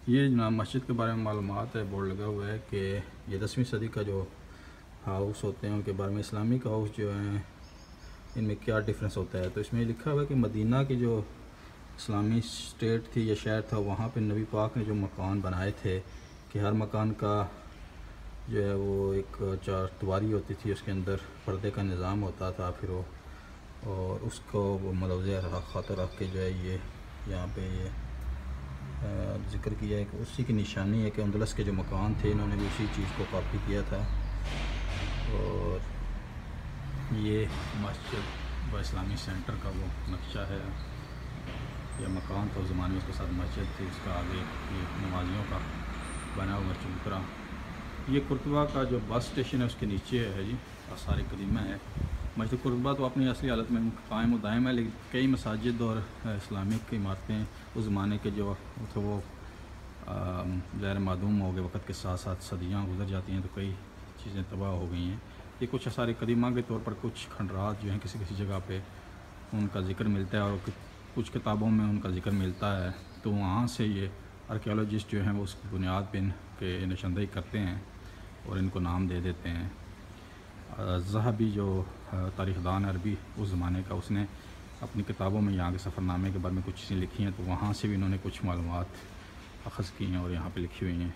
ये जनाब मस्जिद के बारे में मालूमात है, बोर्ड लगा हुआ है कि ये 10वीं सदी का जो हाउस होते हैं उनके बारे में, इस्लामिक हाउस जो हैं इनमें क्या डिफरेंस होता है। तो इसमें लिखा हुआ है कि मदीना की जो इस्लामी स्टेट थी या शहर था, वहाँ पे नबी पाक ने जो मकान बनाए थे कि हर मकान का जो है वो एक चारदीवारी होती थी, उसके अंदर पर्दे का निज़ाम होता था, फिर वो और उसको वो मलौज़े ख़ातिर रख के जो है ये यहाँ पे ये ज़िक्र किया है कि उसी की निशानी है कि अंदलस के जो मकान थे इन्होंने भी उसी चीज़ को कॉपी किया था। और ये मस्जिद व इस्लामी सेंटर का वो नक्शा है या मकान था उस ज़माने में, उसके साथ मस्जिद थी, उसका आगे ये नमाजियों का बना हुआ चबूतरा। ये कुर्तबा का जो बस स्टेशन है उसके नीचे है जी, आसार कदीमा है। मस्जिद कुर्तबा तो अपनी असली हालत में कायम व दायम है, लेकिन कई मसाजिद और इस्लामिक इमारतें उस ज़माने के जो थे वो ज़ाहिर मादूम हो गए, वक़्त के साथ साथ सदियाँ गुजर जाती हैं तो कई चीज़ें तबाह हो गई हैं। ये कुछ आसार कदीमा के तौर पर कुछ खंडरात जो हैं किसी किसी जगह पे उनका ज़िक्र मिलता है और कुछ किताबों में उनका ज़िक्र मिलता है, तो वहाँ से ये आर्कियोलॉजिस्ट जो हैं वो उसकी बुनियाद पर इनके निशानदेही करते हैं और इनको नाम दे देते हैं। ज़हाबी जो तारीख़दान अरबी उस ज़माने का, उसने अपनी किताबों में यहाँ के सफ़रनामे के बारे में कुछ चीज़ें लिखी हैं, तो वहाँ से भी इन्होंने कुछ मालूमात अख़ज़ की हैं और यहाँ पे लिखी हुई हैं।